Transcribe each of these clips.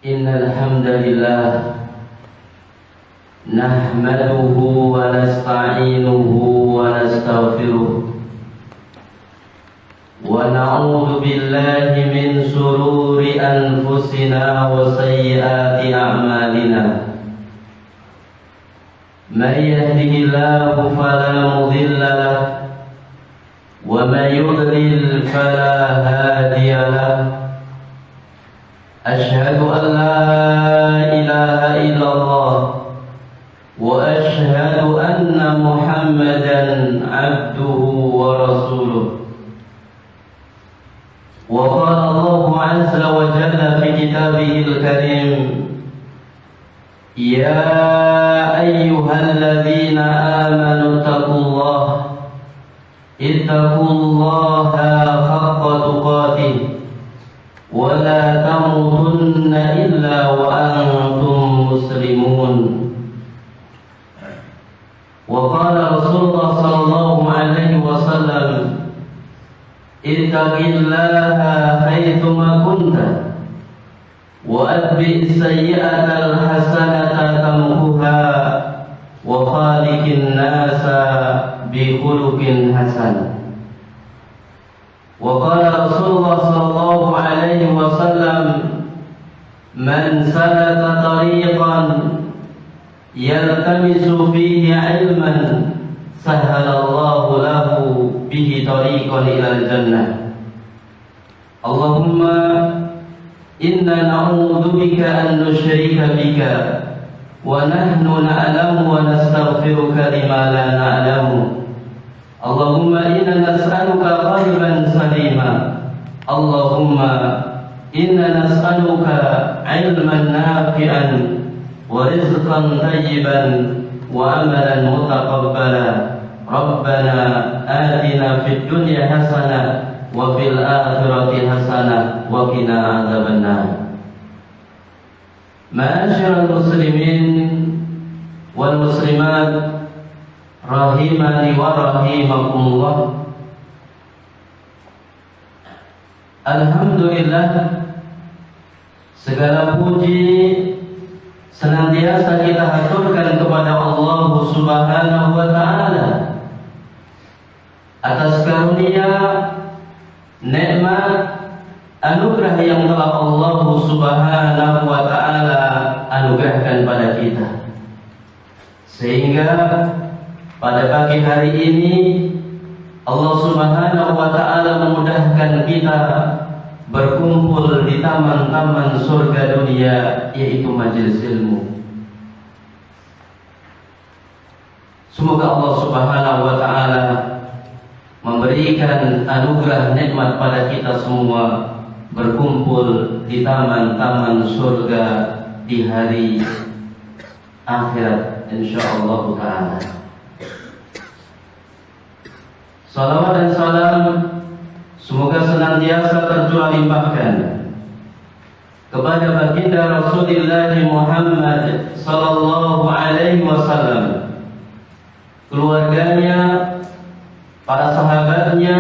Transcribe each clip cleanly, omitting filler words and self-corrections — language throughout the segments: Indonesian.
Innal hamdalillah nahmaduhu wa nasta'inuhu wa nastaghfiruh wa na'udzu billahi min shururi anfusina wa sayyiati a'malina. Man yahdihillahu fala mudilla lahu wa man yudlil fala hadiya lahu. Asyhadu an la ilaha illallah wa asyhadu anna Muhammadan abduhu wa rasuluh. Wa qala Allahu azza wa jalla fi kitabihil karim, ya ayyuhalladzina amanu taqullaha haqqa tuqatih wa la tamutunna illa wa antum muslimun. Wa qala Rasulullah sallallahu alaihi wasallam, ittaqillaha haitsuma kunta wa atbi' sayyi'atal hasanata tamhuha wa khaliqin nasa bi khuluqin hasan. Wa qala Rasulullah sallallahu alaihi wasallam, man salaka tariqan yaltamisu fihi ilman sahhalallahu lahu bihi tariqan ilal jannah. Allahumma inna na'udzu bika an nusyrika bika wa nahnu na'lamu wa nastaghfiruka lima la na'lamu. Allahumma inna nas'aluka qalban salima. Allahumma inna nas'aluka ilman nafi'an wa rizqan tayyiban wa amalan mutaqabbala. Rabbana atina fid dunya hasanah wa fil akhirati hasanah wa qina adzabannar. Ma'asyiral muslimin wal muslimat rahimani wa rahimakumullah. Alhamdulillah, segala puji senantiasa kita haturkan kepada Allah Subhanahu wa ta'ala atas karunia, nikmat, anugerah yang telah Allah Subhanahu wa ta'ala anugerahkan pada kita, sehingga pada pagi hari ini Allah Subhanahu wa ta'ala memudahkan kita berkumpul di taman-taman surga dunia, yaitu majelis ilmu. Semoga Allah Subhanahu wa ta'ala memberikan anugerah nikmat pada kita semua berkumpul di taman-taman surga di hari akhirat insyaallah ta'ala. Salawat dan salam semoga senantiasa tercurah limpahkan kepada baginda Rasulullah Muhammad sallallahu alaihi wasallam, keluarganya, para sahabatnya,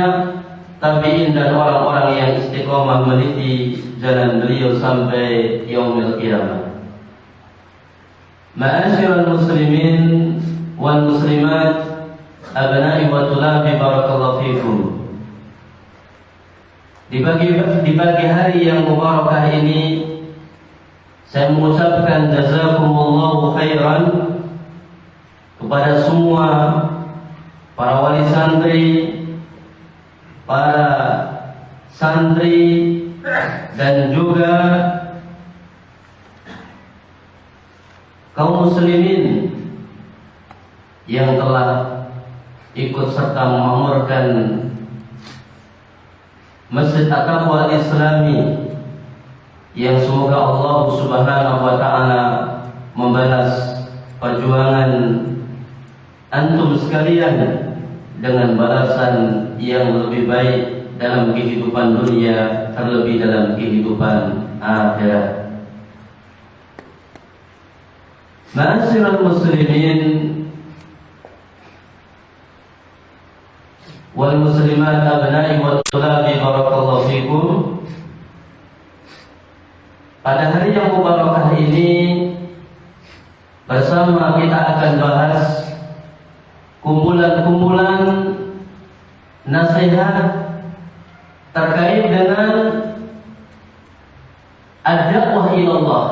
tabi'in dan orang-orang yang istiqomah meniti jalan beliau sampai yaumil qiyamah. Ma'asyiral muslimin wal muslimat, abna'i wa tulabi, barakallahu fikum. Di pagi hari yang mubarakah ini, saya mengucapkan jazakumullahu khairan kepada semua para wali santri, para santri, dan juga kaum muslimin yang telah ikut serta memakmurkan Masjid At-Taqwa Al-Islami, yang semoga Allah Subhanahu wa ta'ala membalas perjuangan antum sekalian dengan balasan yang lebih baik dalam kehidupan dunia, terlebih dalam kehidupan akhirat. Ma'asyiral muslimin wal muslimat, abna'i wa tulabi, barakallahu fikum. Pada hari yang mubarakah ini bersama kita akan bahas kumpulan-kumpulan nasihat terkait dengan ad-da'wah ilallah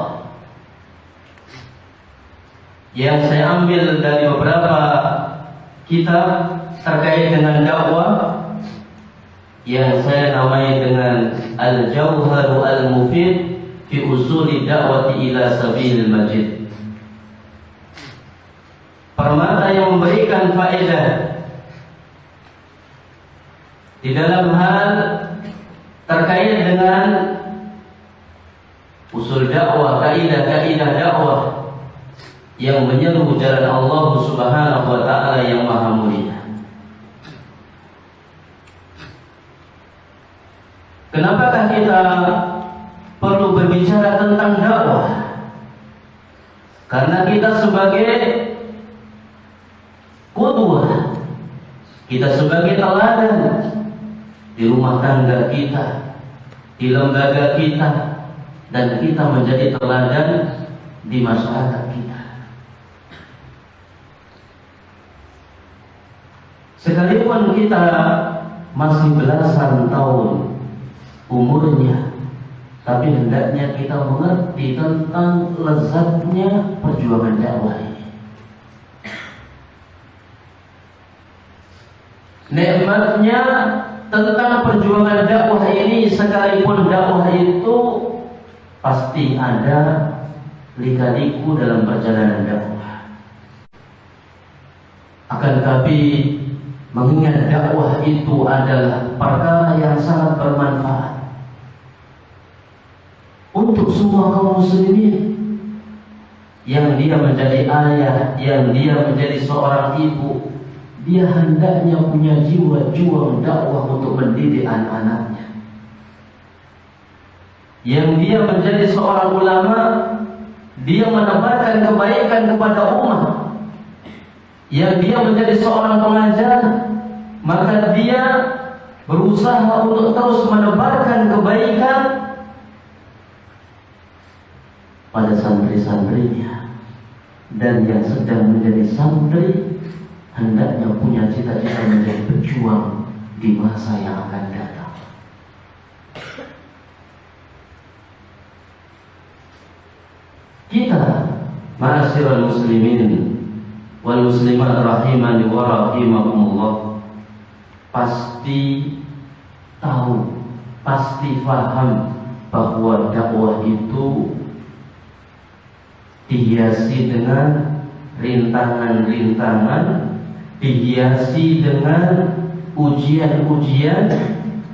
yang saya ambil dari beberapa kitab terkait dengan dakwah yang saya namai dengan Al-Jauharu Al-Mufid fi Usuli Da'wati ila Sabilil Majid, permata yang memberikan faedah di dalam hal terkait dengan usul dakwah, kaidah-kaidah dakwah yang menyeru jalan Allah Subhanahu wa taala yang maha mulia. Kenapakah kita perlu berbicara tentang dakwah? Karena kita sebagai qudwah, kita sebagai teladan di rumah tangga kita, di lembaga kita, dan kita menjadi teladan di masyarakat kita. Sekalipun kita masih belasan tahun umurnya, tapi hendaknya kita mengerti tentang lezatnya perjuangan dakwah ini. Nikmatnya tentang perjuangan dakwah ini, sekalipun dakwah itu pasti ada lika-liku dalam perjalanan dakwah. Akan tapi mengingat dakwah itu adalah perkara yang sangat bermanfaat untuk semua kaum muslimin, yang dia menjadi ayah, yang dia menjadi seorang ibu, dia hendaknya punya jiwa juang dakwah untuk mendidik anak-anaknya. Yang dia menjadi seorang ulama, dia menebarkan kebaikan kepada umat. Yang dia menjadi seorang pengajar, maka dia berusaha untuk terus menebarkan kebaikan pada santri-santrinya. Dan yang sedang menjadi santri hendaknya punya cita-cita menjadi pejuang di masa yang akan datang. Kita, ma'asyiral muslimin wal muslimat rahimani wa rahimakumullah, pasti tahu, pasti faham bahwa dakwah itu dihiasi dengan rintangan-rintangan, dihiasi dengan ujian-ujian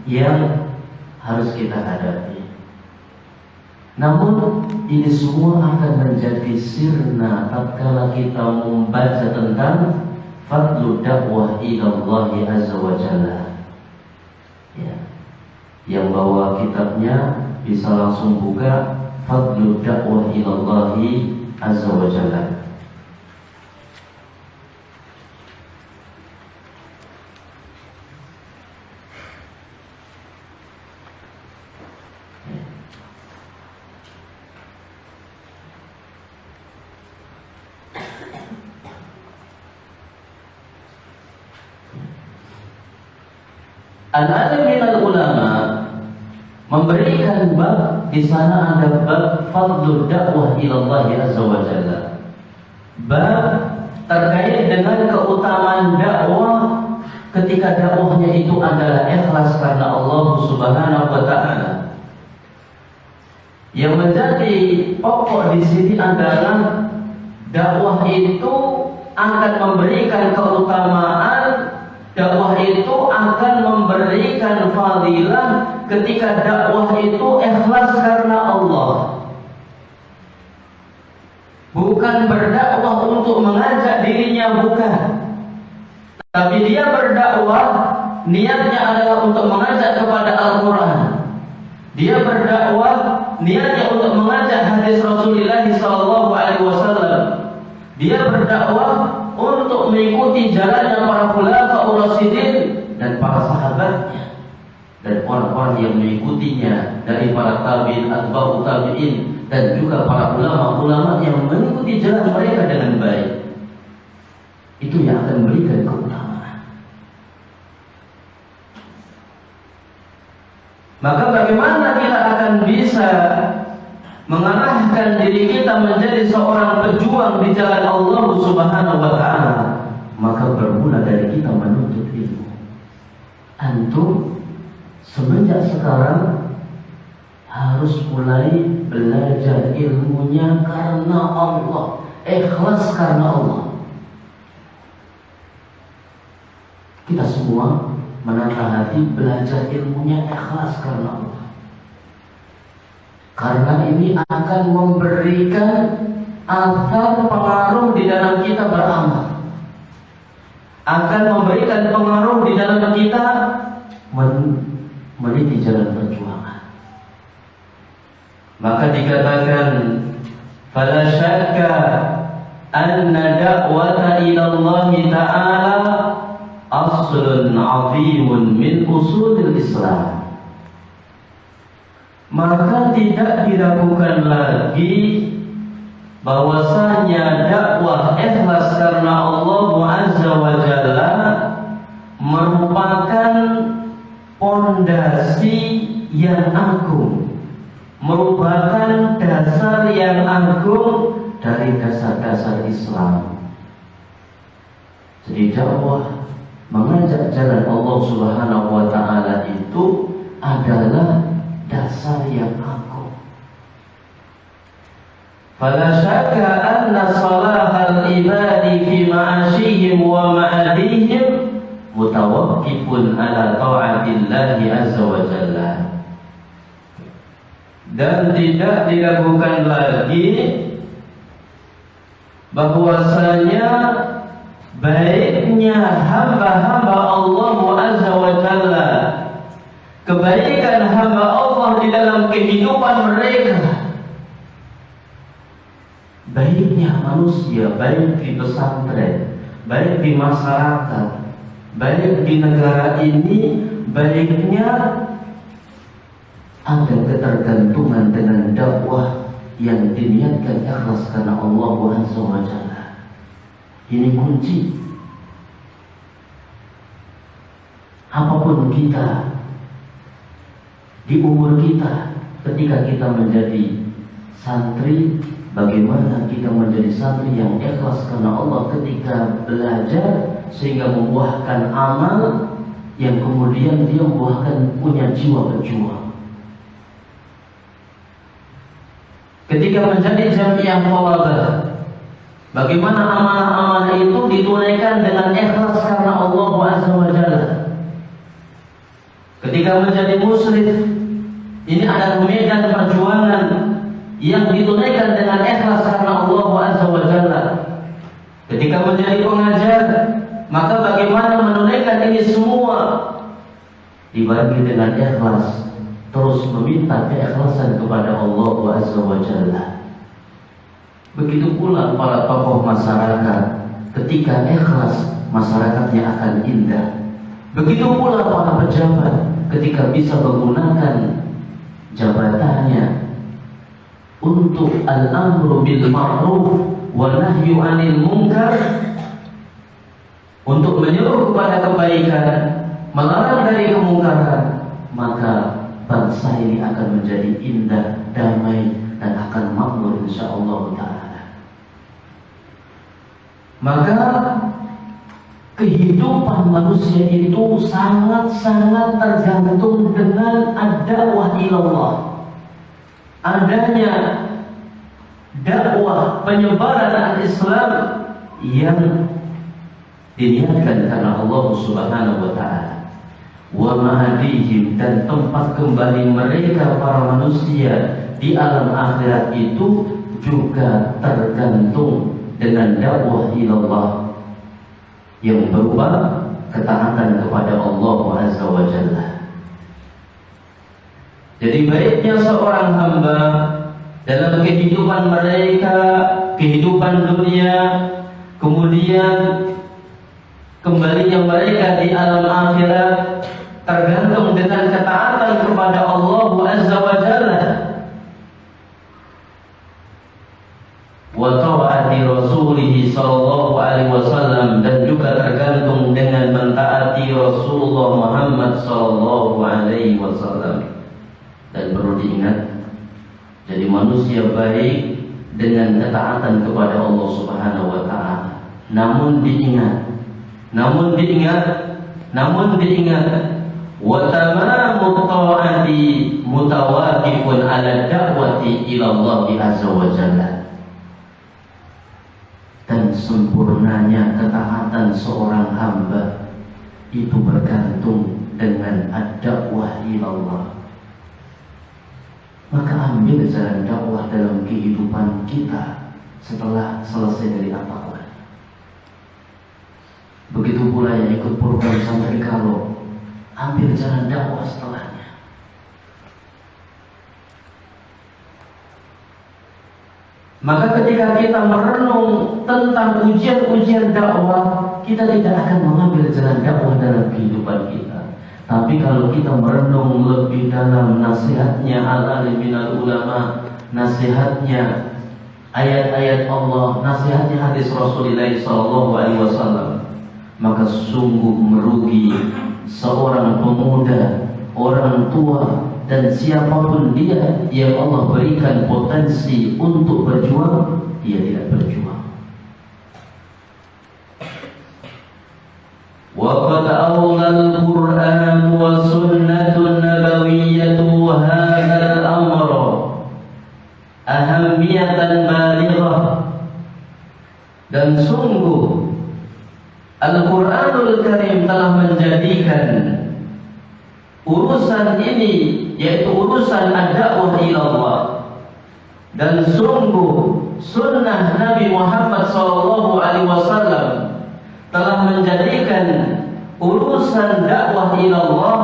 yang harus kita hadapi. Namun ini semua akan menjadi sirna tatkala kita membaca tentang fadlu dakwah ilallahi azza wa jalla. Ya. Yang bawa kitabnya bisa langsung buka fadlu dakwah ilallahi azza wa jalla. Al-alim minal ulama memberikan bab, di sana ada bab fadlul dakwah ilallah azza wa jalla. Bab terkait dengan keutamaan dakwah ketika dakwahnya itu adalah ikhlas karena Allah Subhanahu wa taala. Yang menjadi pokok di sini adalah dakwah itu akan memberikan keutamaan, dakwah itu akan memberikan fadilah ketika dakwah itu ikhlas karena Allah. Bukan berdakwah untuk mengajak dirinya, bukan. Tapi dia berdakwah niatnya adalah untuk mengajak kepada Al-Quran. Dia berdakwah niatnya untuk mengajak hadis Rasulullah SAW. Dia berdakwah untuk mengikuti jalannya para khulafaur rasyidin dan para sahabatnya. dan orang-orang yang mengikutinya dari para tabi'in, atba'u tabi'in, dan juga para ulama-ulama yang mengikuti jalan mereka dengan baik. Itu yang akan memberikan keutamaan. Maka bagaimana kita akan bisa mengarahkan diri kita menjadi seorang pejuang di jalan Allah Subhanahu wa taala? Maka bermula dari kita menuntut ilmu. Antum semenjak sekarang harus mulai belajar ilmunya karena Allah, ikhlas karena Allah. Kita semua menata hati belajar ilmunya ikhlas karena Allah. Karena ini akan memberikan athar pengaruh di dalam kita beramal, akan memberikan pengaruh di dalam kita meniti jalan perjuangan. Maka dikatakan fala syakka anna da'wata ila Allah ta'ala aslun 'azimun min usulil Islam. Maka tidak diragukan lagi bahwasanya dakwah ikhlas karena Allah Azza wa Jalla merupakan pondasi yang agung, merupakan dasar yang agung dari dasar-dasar Islam. Jadi dakwah mengajak jalan Allah Subhanahu wa taala itu adalah dasar yang agung. Fala syakka anna salahal ibadi fi ma'ashihim wa ma'adihim mutawaqqifun ala ta'atillahi azza wa jalla. Dan tidak diragukan lagi bahwasanya baiknya hamba-hamba Allah azza wa jalla, kebaikan hamba Allah di dalam kehidupan mereka, baiknya manusia, baik di pesantren, baik di masyarakat, baik di negara ini, baiknya ada ketergantungan dengan dakwah yang diniatkan ikhlas karena Allah Azza wa Jalla. Ini kunci. Apapun kita di umur kita, ketika kita menjadi santri, bagaimana kita menjadi santri yang ikhlas karena Allah ketika belajar sehingga membuahkan amal yang kemudian dia membuahkan punya jiwa berjuang. Ketika menjadi jamiah thalabah, bagaimana amanah-amanah itu ditunaikan dengan ikhlas karena Allah Azza wa Jalla. Ketika menjadi muslim, ini adalah medan perjuangan yang ditunaikan dengan ikhlas karena Allah Azza wa Jalla. Ketika menjadi pengajar, maka bagaimana menunaikan ini semua dibagi dengan ikhlas, terus meminta keikhlasan kepada Allah Azza wa Jalla. Begitu pula para tokoh masyarakat, ketika ikhlas masyarakatnya akan indah. Begitu pula para pejabat, ketika bisa menggunakan jabatannya untuk al-amru bil ma'ruf wa nahyu 'anil munkar, untuk menyuruh kepada kebaikan, melarang dari kemungkaran, maka bangsa ini akan menjadi indah, damai, dan akan makmur insyaallah ta'ala. Maka kehidupan manusia itu sangat-sangat tergantung dengan ad-da'wah ilallah. Adanya dakwah penyebaran al-Islam yang diniatkan karena Allah Subhanahu wa ta'ala. Wa ma'adihim, dan tempat kembali mereka para manusia di alam akhirat itu juga tergantung dengan dakwah ilallah yang berupa ketaatan kepada Allah Azza wa Jalla. Jadi baiknya seorang hamba dalam kehidupan mereka, kehidupan dunia, kemudian kembalinya mereka di alam akhirat tergantung dengan ketaatan kepada Allah Azza wa Jalla wa ta'ati Rasulih sallallahu alaihi wasallam, dan juga tergantung dengan mentaati Rasulullah Muhammad sallallahu alaihi wasallam. Dan perlu diingat, jadi manusia baik dengan ketaatan kepada Allah Subhanahu wa taala. Namun diingat wa tamamu ta'ati mutawaqifun ala da'wati ila Allah azza wa jalla. Dan sempurnanya ketaatan seorang hamba itu bergantung dengan ad-da'wah ila Allah. Maka ambil jalan dakwah dalam kehidupan kita setelah selesai dari apapun. Begitu pula yang ikut program Santri Kalo, ambil jalan dakwah setelahnya. Maka ketika kita merenung tentang ujian-ujian dakwah, kita tidak akan mengambil jalan dakwah dalam kehidupan kita. Tapi kalau kita merenung lebih dalam nasihatnya al-alim minal ulama, nasihatnya ayat-ayat Allah, nasihatnya hadis Rasulullah SAW, maka sungguh merugi seorang pemuda, orang tua, dan siapapun dia yang Allah berikan potensi untuk berjuang, dia tidak berjuang. وَقَدْ أَوْلَى الْقُرْآنُ وَالسُّنَّةُ النَّبَوِيَّةُ هَذَا الْأَمْرَ أَهَمِّيَةً بَالِغَةً. Dan sungguh Al-Quranul Karim telah menjadikan urusan ini, yaitu urusan ad-da'wah ila Allah, dan sungguh sunnah Nabi Muhammad SAW telah menjadikan urusan dakwah ila Allah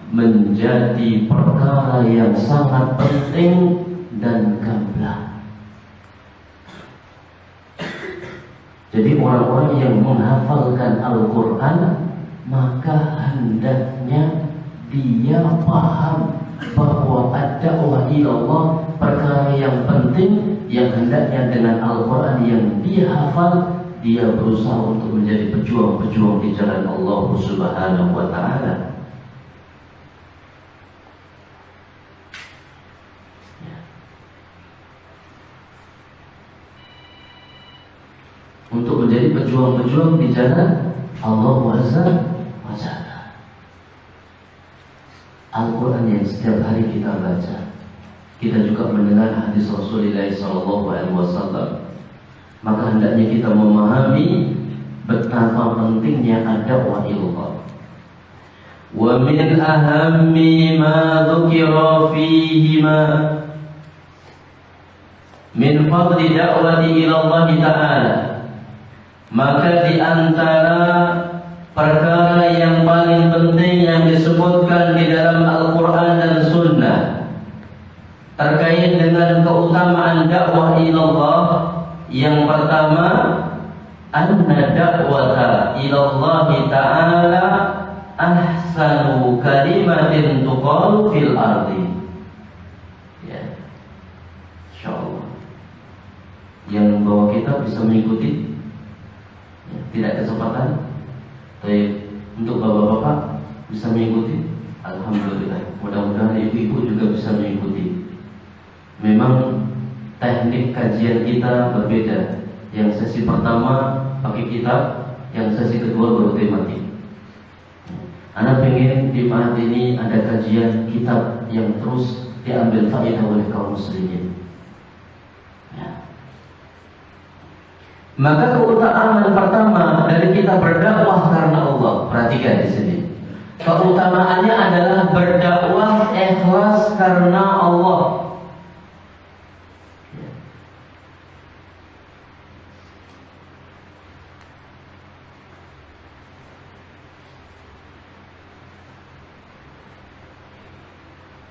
menjadi perkara yang sangat penting dan gamblang. Jadi orang-orang yang menghafalkan Al-Quran, maka hendaknya dia paham bahwa ad-da'wah ila Allah perkara yang penting, yang hendaknya dengan Al-Quran yang dia hafal, dia berusaha untuk menjadi pejuang-pejuang di jalan Allah Subhanahu wa taala. Untuk menjadi pejuang-pejuang di jalan Allah Azza wa Jalla. Al-Quran yang setiap hari kita baca, kita juga mendengar hadis Rasulullah SAW, maka hendaknya kita memahami betapa pentingnya ad-da'wah ila Allah. Wa min ahammi ma dzukira fihi ma min fadli da'wati ila Allah Ta'ala. Maka di antara perkara yang paling penting yang disebutkan di dalam Al-Quran dan Sunnah terkait dengan keutamaan dakwah ila Allah, yang pertama, anna da'wata ila Allah Ta'ala ahsanu kalimatin tuqalu fil ardi. Ya, insyaallah yang membawa kita bisa mengikuti. Tidak kesempatan, tapi untuk bapak-bapak bisa mengikuti, alhamdulillah. Mudah-mudahan ibu-ibu juga bisa mengikuti. Memang teknik kajian kita berbeda. Yang sesi pertama pakai kitab, yang sesi kedua baru tematik. Anak pengen di Mahat ini ada kajian kitab yang terus diambil faedah oleh kaum muslimin. Maka keutamaan pertama dari kita berdakwah karena Allah, perhatikan di sini. Keutamaannya adalah berdakwah ikhlas karena Allah.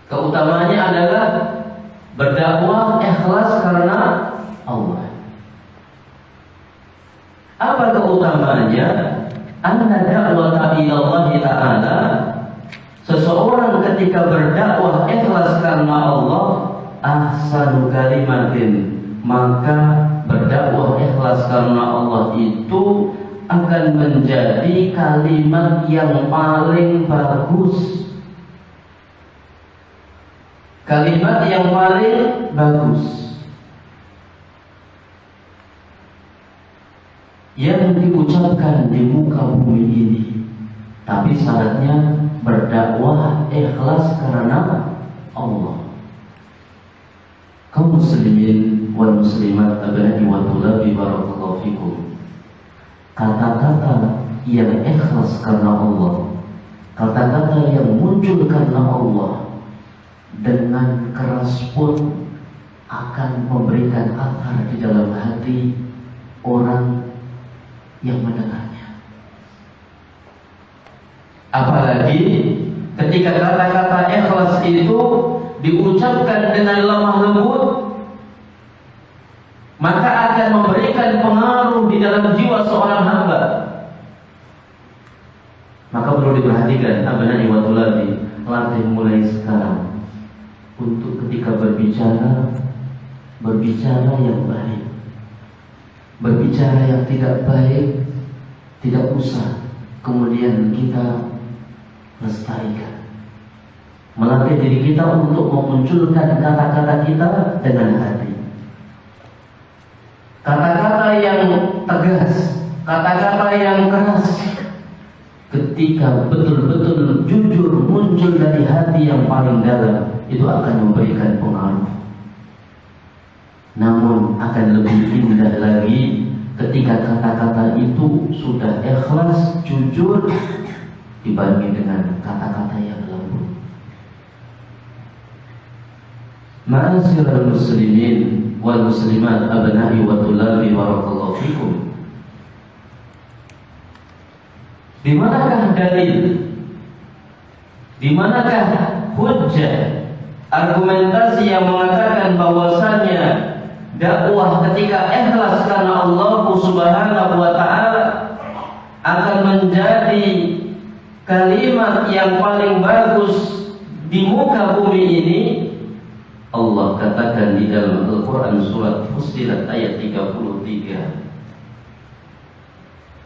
Keutamaannya adalah berdakwah ikhlas karena Allah. Apa keutamaannya? Anna da'wata ila Allah Ta'ala, seseorang kita berdakwah ikhlas karena Allah, ahsanu kalimatin, maka berdakwah ikhlas karena Allah itu akan menjadi kalimat yang paling bagus. Kalimat yang paling bagus yang diucapkan di muka bumi ini. Tapi syaratnya berdakwah ikhlas karena Allah. Kaum muslimin wal muslimat abnai wa thulabi barakallahu fikum. Kata-kata yang ikhlas karena Allah, kata-kata yang muncul karena Allah, dengan keras pun akan memberikan akar di dalam hati orang yang mendengarnya. Apalagi ketika kata-kata ikhlas itu diucapkan dengan lemah lembut, maka akan memberikan pengaruh di dalam jiwa seorang hamba. Maka perlu diperhatikan, abnai wa thulabi, latih mulai sekarang untuk ketika berbicara yang baik. Berbicara yang tidak baik tidak usah kemudian kita lestarikan. Melatih diri kita untuk memunculkan kata-kata kita dengan hati. Kata-kata yang tegas, kata-kata yang keras, ketika betul-betul jujur muncul dari hati yang paling dalam, itu akan memberikan pengaruh. Namun akan lebih indah lagi ketika kata-kata itu sudah ikhlas, jujur, dibanding dengan kata-kata yang lembut. Ma'asyiral muslimin wal muslimat abna'i wa thulabi barakallahu fikum. Di manakah dalil? Di manakah hujjah, argumentasi yang mengatakan bahwasanya dakwah ketika ikhlas karena Allah Subhanahu wa taala akan menjadi kalimat yang paling bagus di muka bumi ini? Allah katakan di dalam Al-Quran surat Fussilat ayat 33.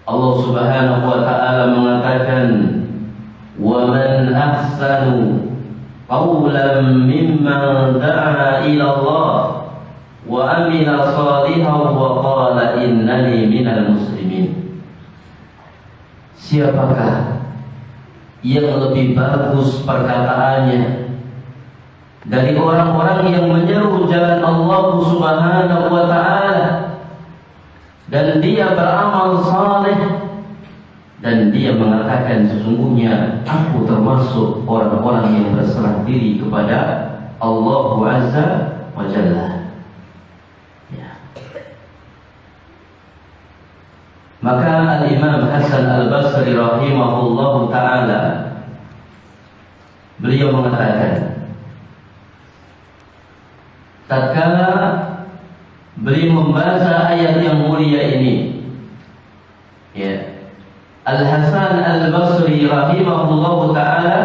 Allah Subhanahu wa taala mengatakan, "Wa man ahsanu qawlan mimman da'a ila Allah wa amila shalihan wa qala innani minal muslimin." Siapakah yang lebih bagus perkataannya dari orang-orang yang menyeru jalan Allah Subhanahu wa taala dan dia beramal saleh dan dia mengatakan sesungguhnya aku termasuk orang-orang yang berserah diri kepada Allah Azza wa Jalla. Ya. Maka Al-Imam Hasan Al-Basri rahimahullahu taala beliau mengatakan, tatkala beliau membaca ayat yang mulia ini, ya, Al-Hasan Al-Basri rahimahullahu ta'ala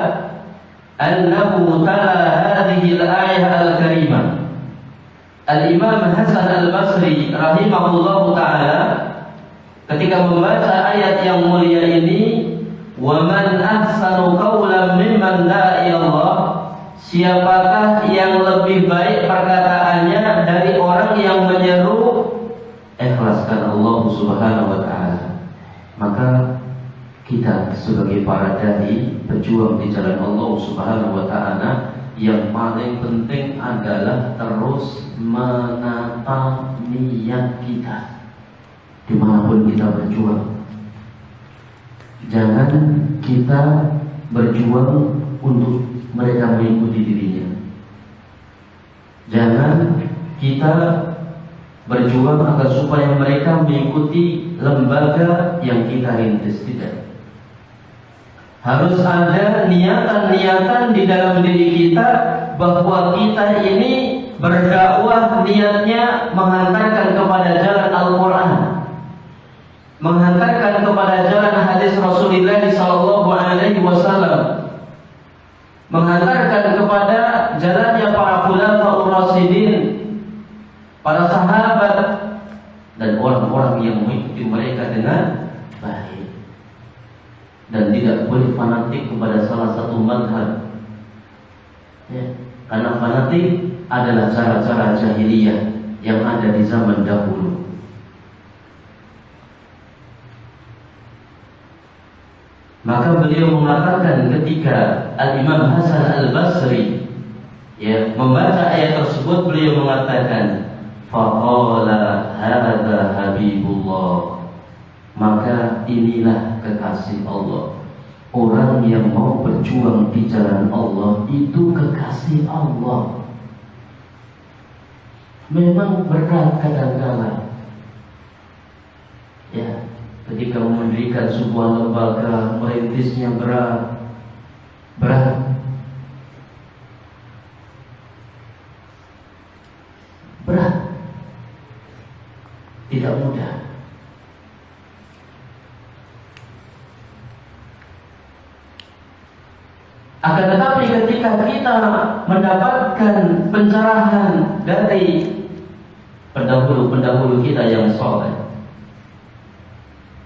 annahu tala hadhihi al-ayah al-karimah. Al-Imam Hasan Al-Basri rahimahullahu ta'ala ketika membaca ayat yang mulia ini, wa man ahsanu qawlan mimman da'a ila Allah, siapakah yang lebih baik perkataannya dari orang yang menyeru ikhlaskan Allah Subhanahu wa taala. Maka kita sebagai para dai berjuang di jalan Allah Subhanahu wa taala, yang paling penting adalah terus menata niat kita dimanapun kita berjuang. Jangan kita berjuang untuk mereka mengikuti dirinya. Jangan kita berjuang agar supaya mereka mengikuti lembaga yang kita rintis. Tidak. Harus ada niatan-niatan di dalam diri kita bahwa kita ini berdakwah niatnya menghantarkan kepada jalan Al-Quran, menghantarkan kepada jalan hadis Rasulullah sallallahu alaihi wasallam, menghantarkan jalannya para khulafaur rasyidin, para sahabat, dan orang-orang yang mengikuti mereka dengan baik. Dan tidak boleh fanatik kepada salah satu mazhab, ya, karena fanatik adalah cara-cara jahiliyah yang ada di zaman dahulu. Maka beliau mengatakan ketika Al-Imam Hasan Al-Basri, ya, membaca ayat tersebut, beliau mengatakan, faqala hadza habibullah, maka inilah kekasih Allah. Orang yang mau berjuang di jalan Allah itu kekasih Allah. Memang berat kadang-kala, ya, ketika mendirikan sebuah lembaga, merintisnya berat. Tidak mudah. Akan tetapi ketika kita mendapatkan pencerahan dari pendahulu kita yang soleh,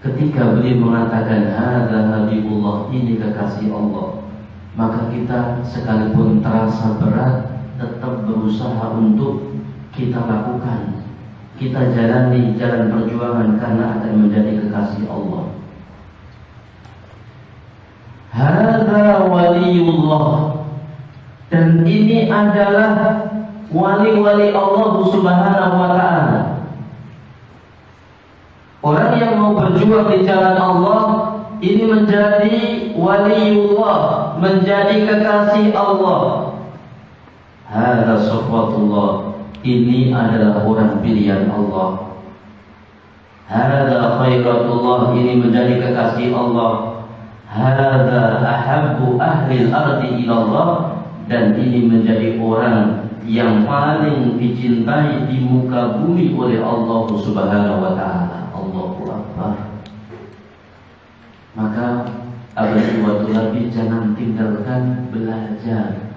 ketika beliau mengatakan hadza habibullah, ini kekasih Allah, maka kita sekalipun terasa berat tetap berusaha untuk kita lakukan. Kita jalani jalan perjuangan karena akan menjadi kekasih Allah. Hadza waliullah, dan ini adalah wali-wali Allah Subhanahu wa ta'ala. Orang yang mau berjuang di jalan Allah ini menjadi waliullah, menjadi kekasih Allah. Hadza safwatullah, ini adalah orang pilihan Allah. Hadza khairatullah, ini menjadi kekasih Allah. Hadza ahabbu ahli al-ardi ilallah, dan ini menjadi orang yang paling dicintai di muka bumi oleh Allah Subhanahu wa ta'ala. Allahu Akbar. Maka abadi wa tulabi, jangan tinggalkan belajar.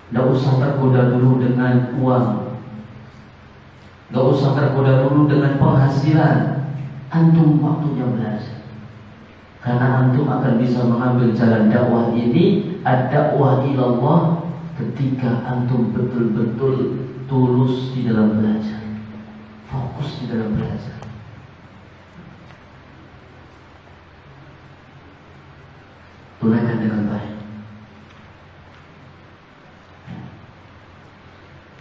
Tidak usah tergoda dulu dengan uang, tidak usah tergoda dulu dengan penghasilan. Antum waktunya belajar, karena antum akan bisa mengambil jalan dakwah ini, ad-dakwah ilallah, ketika antum betul-betul tulus di dalam belajar, fokus di dalam belajar. Tunaikan dengan baik.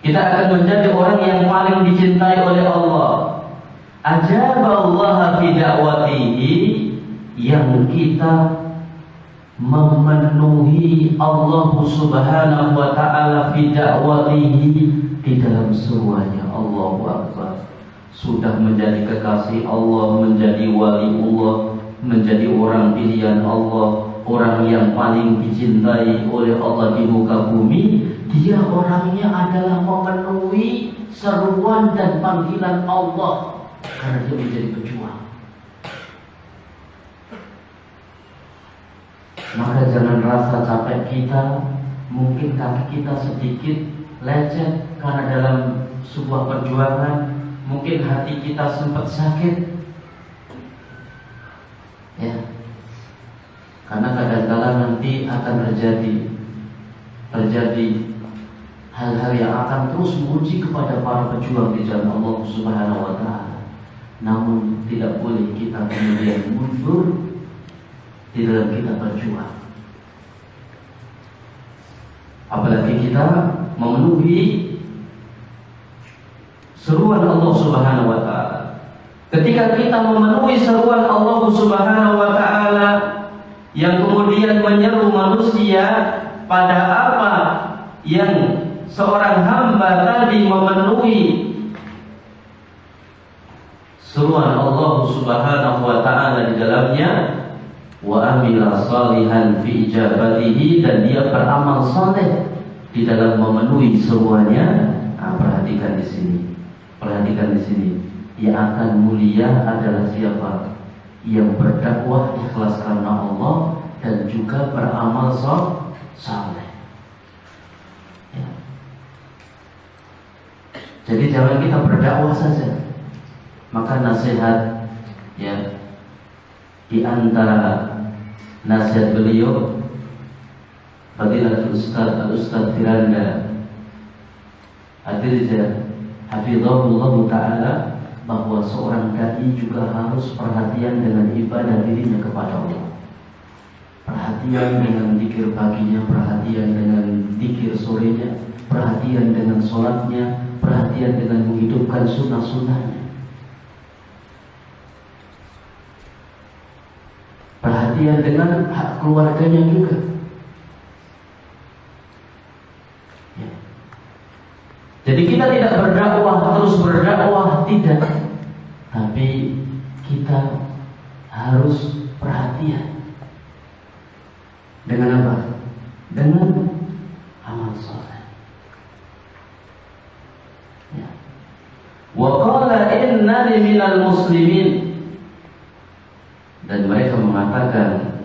Kita akan menjadi orang yang paling dicintai oleh Allah. Ajaballah fi da'watihi, yang kita memenuhi Allah Subhanahu wa ta'ala fi da'watihi, di dalam seruannya. Allahu Akbar. Sudah menjadi kekasih Allah, menjadi wali Allah, menjadi orang pilihan Allah, orang yang paling dicintai oleh Allah di muka bumi. Dia orangnya adalah memenuhi seruan dan panggilan Allah, karena dia menjadi pejuang. Maka jangan rasa capek kita, mungkin kaki kita sedikit lecet karena dalam sebuah perjuangan, mungkin hati kita sempat sakit, ya, karena kadang-kala nanti akan terjadi hal-hal yang akan terus menguji kepada para pejuang di jalan Allah Subhanahu wa ta'ala. Namun tidak boleh kita kemudian mundur di dalam kita berjuang. Apalagi kita memenuhi seruan Allah Subhanahu wa ta'ala. Ketika kita memenuhi seruan Allah Subhanahu wa ta'ala yang kemudian menyeru manusia pada apa yang seorang hamba tadi memenuhi seruan Allah Subhanahu wa ta'ala di dalamnya, wa amila salihan fi ijabatihi, dan dia beramal saleh di dalam memenuhi seruannya. Perhatikan di sini. Yang akan mulia adalah siapa? Yang berdakwah ikhlas karena Allah dan juga beramal saleh. Jadi jangan kita berdakwah saja. Maka nasihat ya di antara nasihat beliau Fadilatul Ustaz Al-Ustaz Firanda Adirja hafizahullah ta'ala, bahwa seorang dai juga harus perhatian dengan ibadah dirinya kepada Allah. Perhatian dengan zikir paginya, perhatian dengan zikir sorenya, perhatian dengan sholatnya, perhatian dengan menghidupkan sunnah-sunnahnya, perhatian dengan hak keluarganya juga. Ya. Jadi kita tidak berdakwah terus berdakwah, tidak, tapi kita harus perhatian dengan apa? Dengan amal soleh. Ya. Wa qala innani minal muslimin, dan mereka mengatakan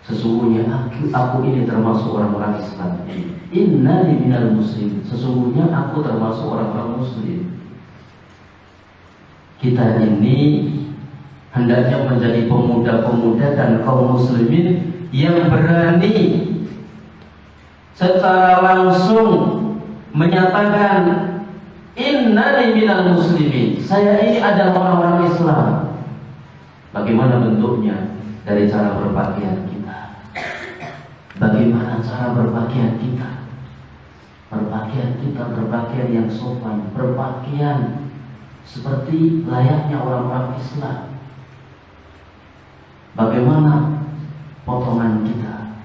sesungguhnya aku ini termasuk orang-orang Islam. Innani minal muslim, sesungguhnya aku termasuk orang-orang muslim. Kita ini hendaknya menjadi pemuda-pemuda dan kaum muslimin yang berani secara langsung menyatakan innani minal muslimin, saya ini adalah orang-orang Islam. Bagaimana bentuknya? Dari cara berpakaian kita. Bagaimana cara berpakaian kita? Berpakaian yang sopan, berpakaian seperti layaknya orang-orang Islam. Bagaimana potongan kita?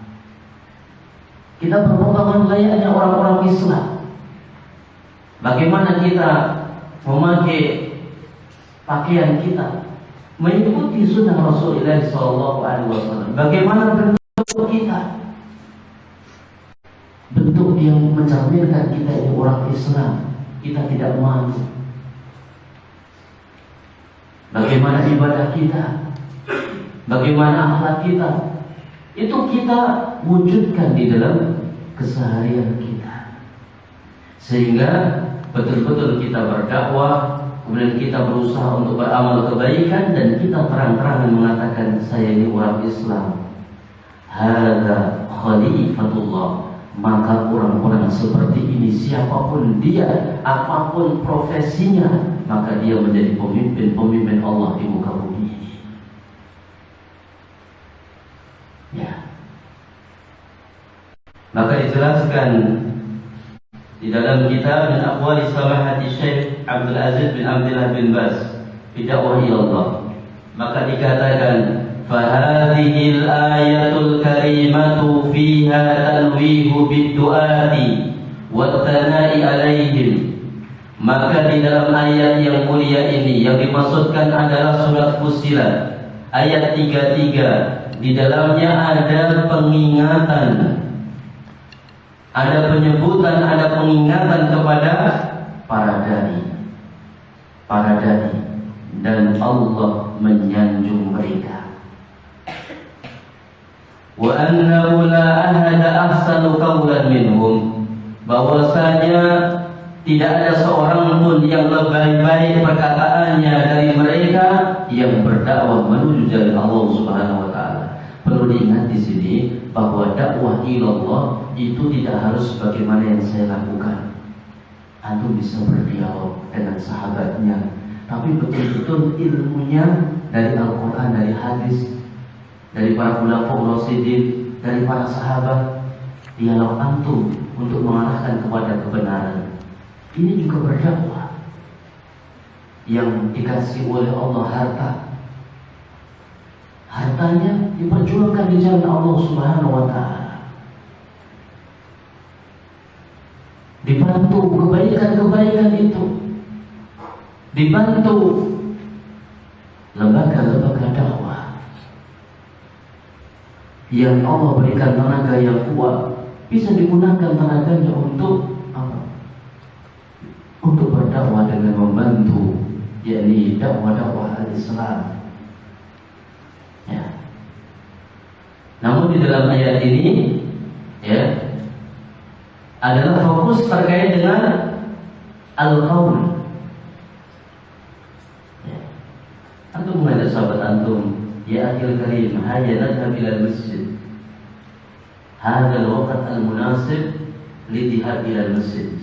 Kita berpotongan layaknya orang-orang Islam. Bagaimana kita memakai pakaian kita mengikuti sunnah Rasulullah SAW. Bagaimana bentuk kita? Bentuk yang mencerminkan kita ini orang Islam. Kita tidak malu. Bagaimana ibadah kita? Bagaimana akhlak kita? Itu kita wujudkan di dalam keseharian kita, sehingga betul-betul kita berdakwah, kemudian kita berusaha untuk beramal kebaikan, dan kita terang-terangan mengatakan saya ini orang Islam. Hadza khalifatullah. Maka orang-orang seperti ini, siapapun dia, apapun profesinya, maka dia menjadi pemimpin Allah di muka bumi ini. Ya. Maka dijelaskan di dalam kitab min aqwali samahati Syekh Abdul Aziz bin Abdullah bin Baz fi dakwah Allah, maka dikatakan fahadhil ayatul karimatu fiha talwihu bid-du'ati wa tana'i alaihim. Maka di dalam ayat yang mulia ini yang dimaksudkan adalah surat Fussilat ayat 33. Di dalamnya ada pengingatan, ada penyebutan, ada pengingatan kepada para dai, dan Allah menyanjung mereka. Wa annahu la ahada ahsanu qawlan minhum, bahwasanya tidak ada seorang pun yang lebih baik perkataannya dari mereka yang berdakwah menuju jalan Allah Subhanahu wa taala. Perlu diingat di sini bahwa dakwah ilallah itu tidak harus sebagaimana yang saya lakukan. Antum bisa berdialog dengan sahabatnya, tapi betul-betul ilmunya dari Al-Quran, dari hadis, dari para khulafaur rasyidin, dari para sahabat. Dialog antum untuk mengarahkan kepada kebenaran. Ini juga berdakwah. Yang dikasih oleh Allah hartanya diperjuangkan di jalan Allah Subhanahu wa taala. Dibantu kebaikan-kebaikan itu, dibantu lembaga-lembaga dakwah yang Allah berikan tenaga yang kuat, bisa digunakan tenaganya untuk apa? Untuk berdakwah dengan membantu, yakni dakwah-dakwah al-Islam. Ya. Namun di dalam ayat ini, ya, adalah fokus terkait dengan Al-qaul. Ya. Antum mengajak sahabat antum, ya akhil karim, hayya nadhhab ila al-masjid. Hadha al-waqt al-munasib lidhhab ila al-masjid.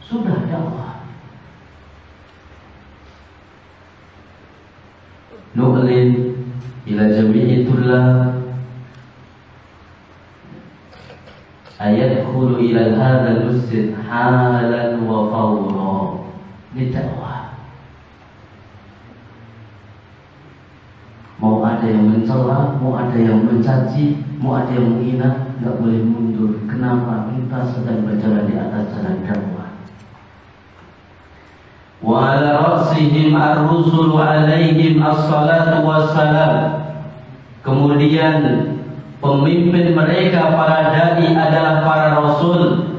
Sudah dakwah. Nu'lin ila jami'i tullab ayadkhulu ila hadha al-masjid halan wa fawra. Ini dakwah. Mau ada yang mencela, mau ada yang mencaci, mau ada yang menghina, enggak boleh mundur. Kenapa? Kita sedang berjalan di atas jalan dakwah. Wa ala rasihim ar-rusul alaihim as-salatu wassalam. Kemudian pemimpin mereka para dai adalah para rasul,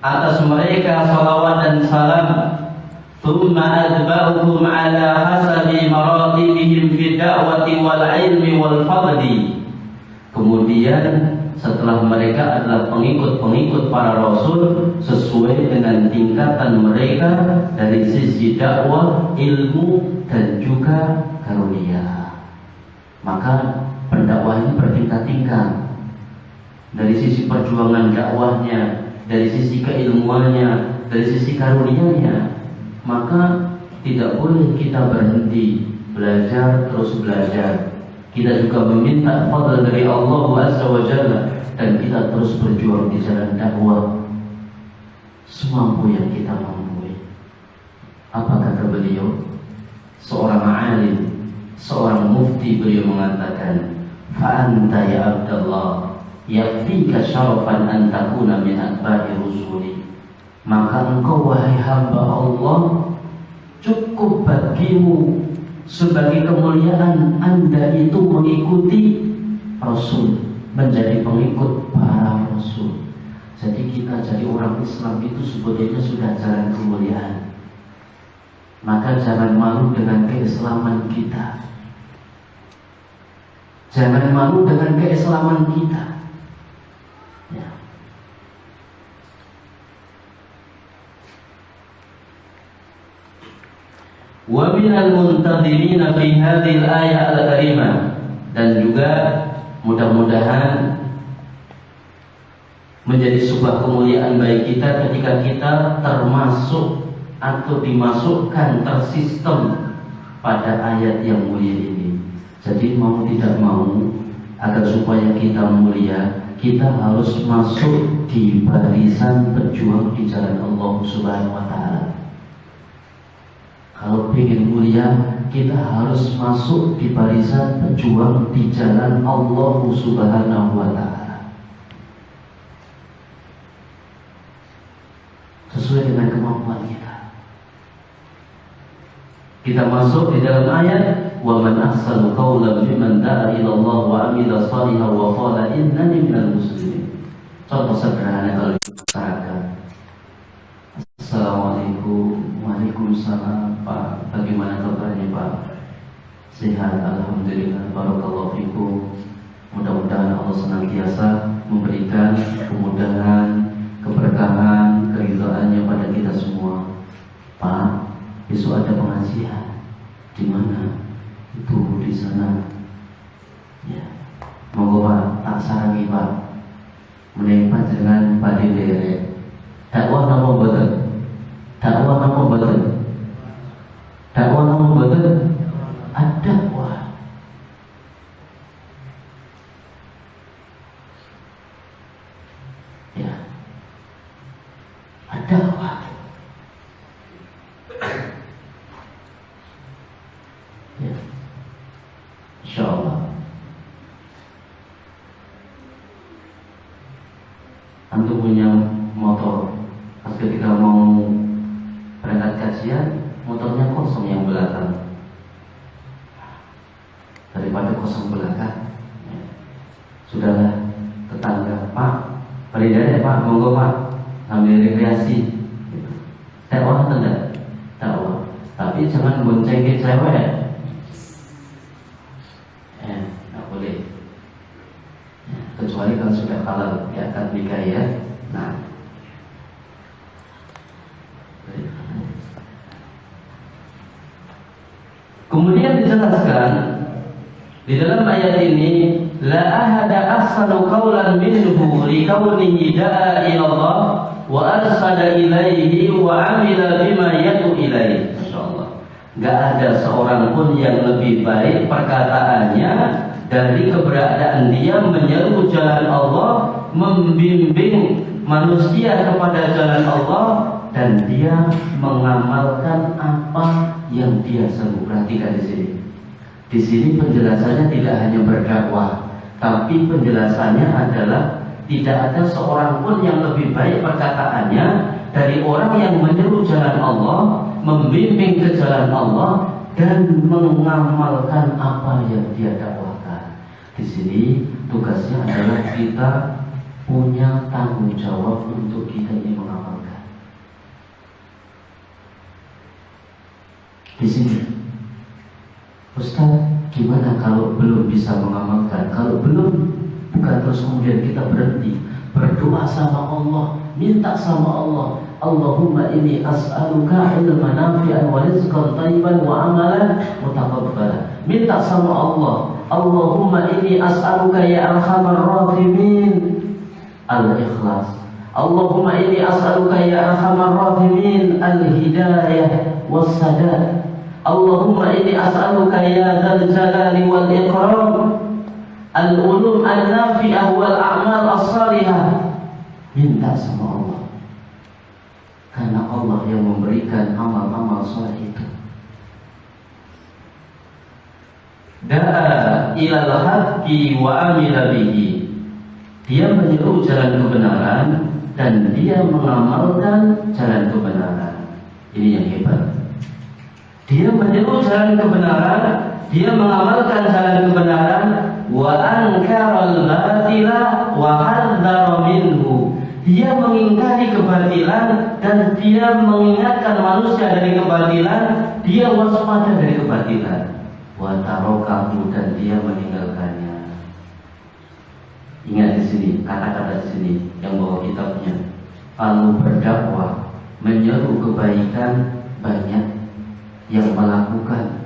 atas mereka salawat dan salam. Thumma adba'uhum ala hasabi maratibihim fi da'wati wal ilmi wal fadli. Kemudian setelah mereka adalah pengikut-pengikut para rasul sesuai dengan tingkatan mereka dari sisi dakwah, ilmu dan juga karunia. Maka pendakwah ini bertingkat-tingkat. Dari sisi perjuangan dakwahnya, dari sisi keilmuannya, dari sisi karunianya. Maka tidak boleh kita berhenti belajar terus belajar. Kita juga meminta fadl dari Allah Azza wa Jalla, dan kita terus berjuang di jalan dakwah semampu yang kita mampu. Apa kata beliau? Seorang alim, seorang mufti, beliau mengatakan, fa anta ya Abdullah yakfika syarafan an takuna min atba'i rusuli. Maka engkau wahai hamba Allah, cukup bagimu sebagai kemuliaan Anda itu mengikuti Rasul, menjadi pengikut para Rasul. Jadi kita jadi orang Islam itu sebetulnya sudah jalan kemuliaan. Maka jangan malu dengan keislaman kita. Jangan malu dengan keislaman kita. Ya. Wa minal muntadhirina fi hadhil ayat al-karimah, dan juga mudah-mudahan menjadi sebuah kemuliaan bagi kita ketika kita termasuk atau dimasukkan tersistem pada ayat yang mulia ini. Jadi mau tidak mau, agar supaya kita mulia, kita harus masuk di barisan pejuang di jalan Allah Subhanahu wa Ta'ala. Kalau ingin mulia, kita harus masuk di barisan pejuang di jalan Allah Subhanahu wa Ta'ala, sesuai dengan kemampuan kita. Kita masuk di dalam ayat, wa man ahsanu qawlan mimman da'a ila Allah wa amila shalihan wa qala innani minal muslimin. Contoh sederhana kalau masyarakat. Assalamualaikum. Waalaikumsalam Pak, bagaimana kabarnya Pak? Sehat, alhamdulillah, barakallahu fikum. Mudah-mudahan Allah senantiasa memberikan kemudahan, keberkahan, keridhaannya pada kita semua. Pak, besok ada pengajian. Di mana? Itu di sana. Ya. Monggo Pak, tak sarangi Pak. Menempat dengan Pak Dere. Dakwah nama boten. Dakwah nama boten. Dakwah nama boten. Ada dakwah. Ya. Ada dakwah. Ya. Insyaallah. Antum punya motor, pas ketika mau berangkat kajian, motornya kosong yang belakang. Daripada kosong belakang, ya. Sudahlah, tetangga, Pak, peridai Pak, monggo Pak, sambil rekreasi. Dakwah atau tidak? Dakwah. Tapi jangan boncengin cewek. Nggak boleh. Ya, kecuali kalau sudah halal, ya akan nikah ya. Nah. menjelaskan di dalam ayat ini, la ahada ahsanu qawlan minhu li kaunihi da'a ila Allah wa arsada ilaihi wa amila bima yad'u ilaihi. Masyaallah. Enggak ada seorang pun yang lebih baik perkataannya dari keberadaan dia menyeru jalan Allah, membimbing manusia kepada jalan Allah, dan dia mengamalkan apa yang dia seru. Perhatikan di sini. Di sini penjelasannya tidak hanya berdakwah, tapi penjelasannya adalah tidak ada seorang pun yang lebih baik perkataannya dari orang yang menyeru jalan Allah, membimbing ke jalan Allah, dan mengamalkan apa yang dia dakwahkan. Di sini tugasnya adalah kita punya tanggung jawab untuk kita ini mengamalkan. Di sini, Ustaz, gimana kalau belum bisa mengamalkan? Kalau belum, bukan terus kemudian kita berhenti berdoa sama Allah, minta sama Allah, Allahumma inni as'aluka ilman nafi'an wa rizqan thayyiban wa amalan mutaqabbalan. Minta sama Allah, Allahumma inni as'aluka ya arhamar rahimin al-ikhlas. Allahumma inni as'aluka ya arhamar rahimin al-hidayah was-sadad. Allahumma inni as'aluka ya dzal jalali wal ikram al-ulum an-nafi'ah wal a'mal as-salihah. Minta sama Allah, karena Allah yang memberikan amal-amal saleh itu. Da'a ilal haqqi wa amila bihi. Dia menyeru jalan kebenaran dan dia mengamalkan jalan kebenaran. Ini yang hebat. Dia menyeru jalan kebenaran, dia mengamalkan jalan kebenaran, wa ankaral batila wa hadzara minhu. Dia mengingkari kebatilan dan dia mengingatkan manusia dari kebatilan, dia waspada dari kebatilan. Wa tarakahu, dan dia meninggalkannya. Ingat di sini, kata-kata di sini yang bawa kitabnya. Kalau berdakwah, menyeru kebaikan, banyak yang melakukan.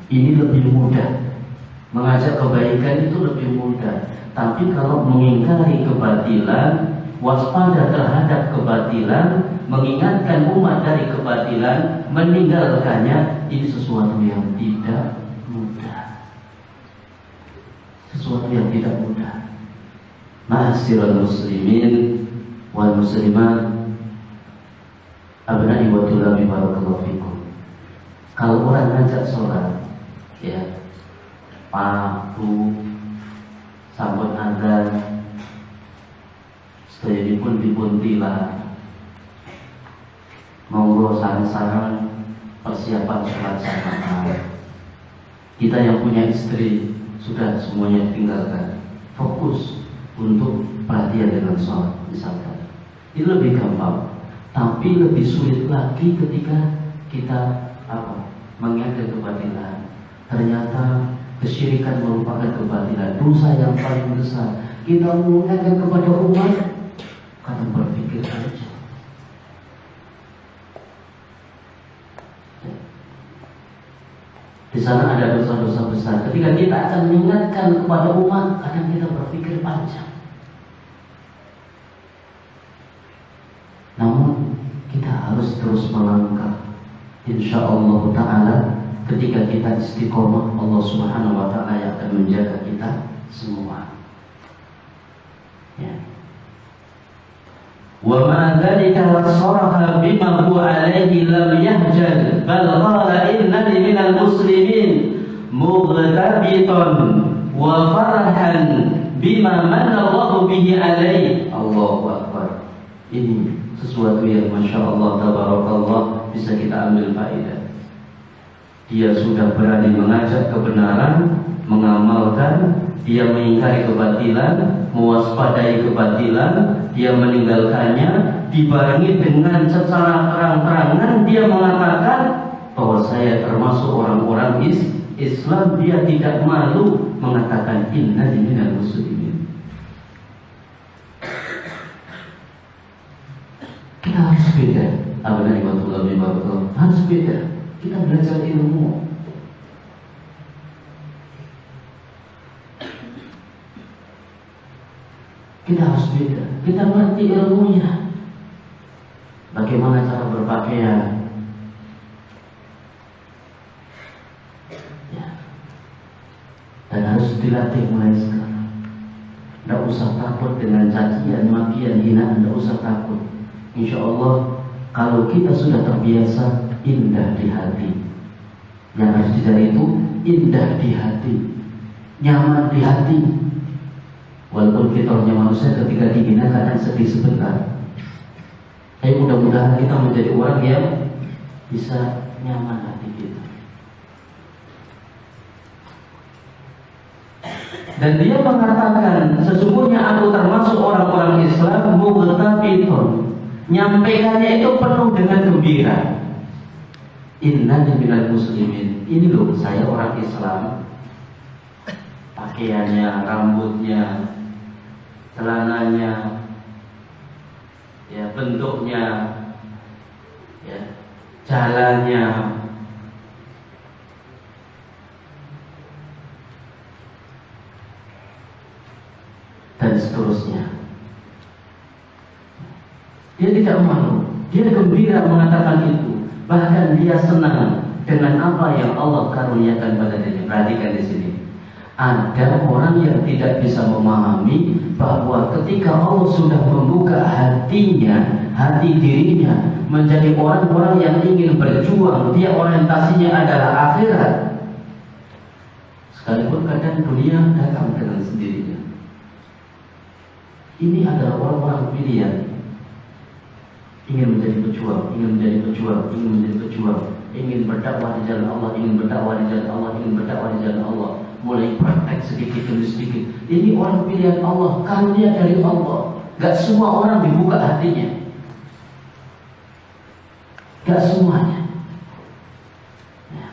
Ini lebih mudah. Mengajak kebaikan itu lebih mudah. Tapi kalau mengingkari kebatilan, waspada terhadap kebatilan, mengingatkan umat dari kebatilan, meninggalkannya, ini sesuatu yang tidak mudah. Sesuatu yang tidak mudah. Ma'asyiral muslimin wal muslimat, abna'i wa tulabi barakallahu fikum. Kalau orang ngajak sholat, ya, patuh, sambut azan, sedaya dipun tilah, monggo sareng-sareng persiapan sholat jamaah. Kita yang punya istri sudah semuanya tinggalkan, fokus untuk perhatian dengan sholat misalkan. Ini lebih gampang. Tapi lebih sulit lagi ketika kita mengingatkan kebatilan. Ternyata kesyirikan merupakan kebatilan, dosa yang paling besar. Kita mengingatkan kepada umat, karena berpikir saja. Di sana ada dosa-dosa besar. Ketika kita akan mengingatkan kepada umat, kadang kita berpikir panjang. Namun kita harus terus melangkah. InsyaAllah ta'ala, ketika kita istiqomah, Allah subhanahu wa ta'ala yang akan menjaga kita semua. Ya. Wa ma dzalika saraha bima huwa alaihi lam yahjal bal qala innani minal muslimin mughtabitan wa farahan bima manna Allahu bihi alaihi. Allahu akbar. Ini sesuatu yang Masya Allah, tabarakallah, bisa kita ambil faedah. Dia sudah berani mengajak kebenaran, mengamalkan, dia mengingkari kebatilan, mewaspadai kebatilan, dia meninggalkannya, dibarengi dengan secara terang-terangan dia mengatakan bahwa saya termasuk orang-orang Islam. Dia tidak malu mengatakan innani minal muslimin. Kita harus beda. Abang warahmatullahi wabarakatuh. Harus beda. Kita belajar ilmu. Kita harus beda. Kita mengerti ilmunya. Bagaimana cara berpakaian? Ya. Dan harus dilatih mulai sekarang. Tidak usah takut dengan cacian, makian, hinaan. Tidak usah takut. Insya Allah, kalau kita sudah terbiasa, indah di hati. Yang harus dicari itu indah di hati, nyaman di hati. Walaupun fitrahnya manusia ketika dihina kadang sedih sebentar. Tapi mudah-mudahan kita menjadi orang yang bisa nyaman hati kita. Dan dia mengatakan, sesungguhnya aku termasuk orang-orang Islam mughtabitun. Nyampaikannya itu penuh dengan gembira. Innani minal muslimin. Ini loh, saya orang Islam. Pakaiannya, rambutnya, celananya, ya bentuknya, ya jalannya, dan seterusnya. Dia tidak malu, dia gembira mengatakan itu. Bahkan dia senang dengan apa yang Allah karuniakan pada dirinya. Perhatikan di sini. Ada orang yang tidak bisa memahami bahwa ketika Allah sudah membuka hatinya, hati dirinya menjadi orang-orang yang ingin berjuang, dia orientasinya adalah akhirat. Sekalipun kadang dunia datang dengan sendirinya. Ini adalah orang-orang pilihan. Ingin menjadi pejuang, ingin menjadi pejuang, ingin menjadi pejuang, ingin berdakwah di jalan Allah, ingin berdakwah di jalan Allah, ingin berdakwah di jalan Allah. Mulai praktek sedikit demi sedikit. Ini orang pilihan Allah, karunia dari Allah. Gak semua orang dibuka hatinya. Gak semuanya. Ya.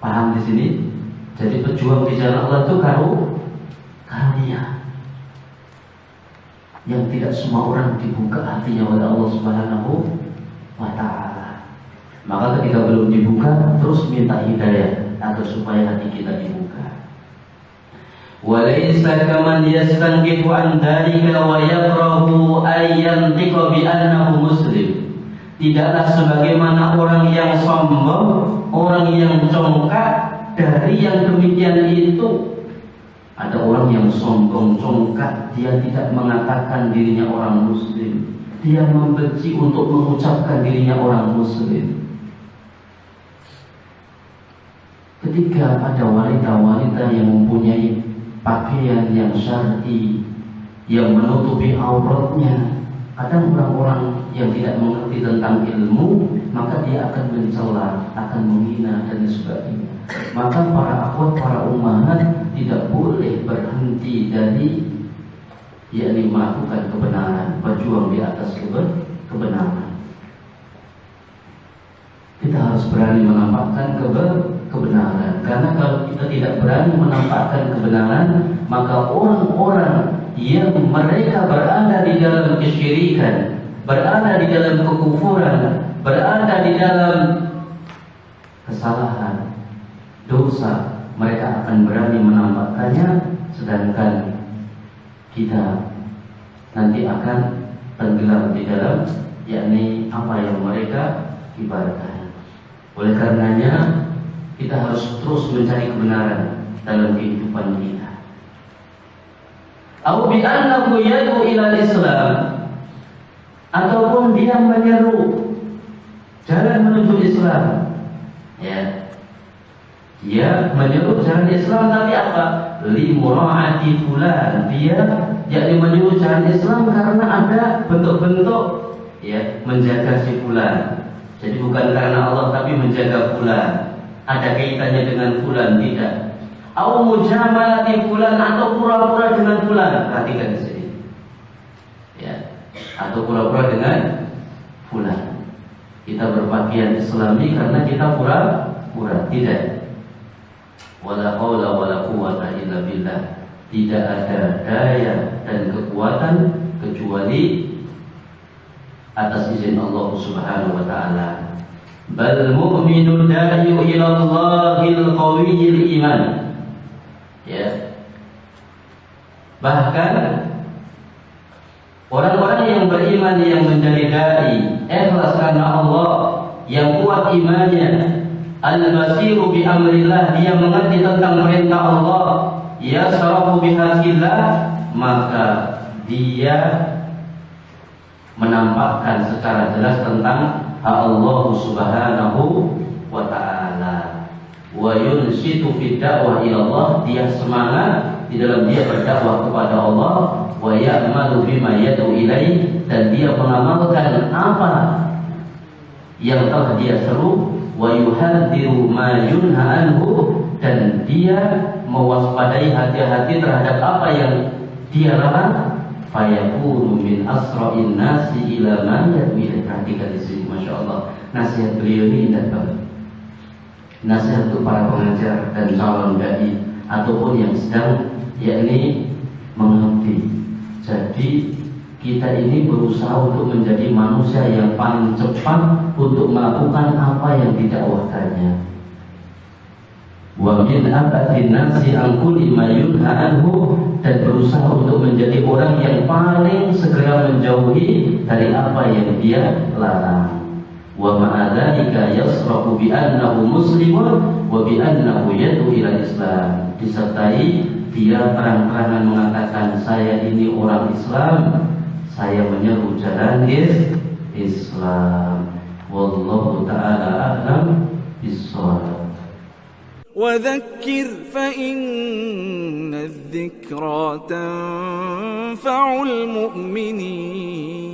Paham di sini? Jadi pejuang di jalan Allah itu karunia. Yang tidak semua orang dibuka hatinya oleh Allah Subhanahu wa Ta'ala. Maka ketika belum dibuka, terus minta hidayah agar supaya hati kita dibuka. Walaysa kaman yastankifu an dzalika wa yakrahu ay yantiqa bi annahu muslim. Tidaklah sebagaimana orang yang sombong, orang yang congkak dari yang demikian itu. Ada orang yang sombong, congkak, dia tidak mengatakan dirinya orang muslim. Dia membenci untuk mengucapkan dirinya orang muslim. Ketika ada wanita-wanita yang mempunyai pakaian yang syar'i, yang menutupi auratnya, kadang orang-orang yang tidak mengerti tentang ilmu, maka dia akan mencela, akan menghina dan sebagainya. Maka para akhwat, para ummahat tidak boleh berhenti dari yakni melakukan kebenaran, berjuang di atas kebenaran. Kita harus berani menampakkan kebenaran, karena kalau kita tidak berani menampakkan kebenaran, maka orang-orang yang mereka berada di dalam kesyirikan, berada di dalam kekufuran, berada di dalam kesalahan, dosa, mereka akan berani menampakkannya, sedangkan kita nanti akan tenggelam di dalam yakni apa yang mereka kibarkan. Oleh karenanya kita harus terus mencari kebenaran dalam kehidupan kita. Au bi annahu yad'u ila Islam, ataupun dia menyeru jalan menuju Islam. Ya. Dia menyeru jalan Islam, tapi apa? Li mura'ati fulan. Dia yakni menyeru jalan Islam karena ada bentuk-bentuk ya menjaga si fulan. Jadi bukan karena Allah tapi menjaga fulan. Ada kaitannya dengan fulan, tidak. Au mujamalati fulan, atau pura-pura dengan fulan. Perhatikan di sini. Ya. Atau pura-pura dengan fulan. Kita berpakaian Islami karena kita pura-pura, tidak. Wala haula wala quwwata illa billah. Tidak ada daya dan kekuatan kecuali atas izin Allah Subhanahu wa taala. bal mu'minu da'iu ila Allahil qawiyil iman. Ya. Bahkan orang-orang yang beriman yang menjadi dai ikhlas karena Allah, yang kuat imannya, al-basiru bi amrillah, dia mengerti tentang perintah Allah, yasrafu bi hakillah, maka dia menampakkan secara jelas tentang hak Allah Subhanahu wa ta'ala. Wa yunsitu fi da'wah ila Allah, dia semangat di dalam dia berdakwah kepada Allah. Wa ya'malu bima yad'u ilaih, dan dia mengamalkan apa yang telah dia seru. Wa yuhadziru ma yunha anhu, dan dia mewaspadai hati-hati terhadap apa yang dia larang. Fayakunu min asra'in nasi ila ma yad'u ilaih. Perhatikan di sini, masya Allah, nasihat beliau ini indah banget. Nasihat untuk para pengajar dan calon dai ataupun yang sedang yakni mengabdi. Jadi kita ini berusaha untuk menjadi manusia yang paling cepat untuk melakukan apa yang didakwahkannya. Wa min abadin nasi an kulli ma yunha anhu, dan berusaha untuk menjadi orang yang paling segera menjauhi dari apa yang dia larang. Wa ma'adzalika yasrafu bi annahu muslimun wa bi annahu yad'u ila Islam. Disertai dia terang-terangan mengatakan, saya ini orang Islam, saya menyeru jalan Islam. Wallahu ta'ala a'lam bissawab. وذكر فإن الذكرى تنفع المؤمنين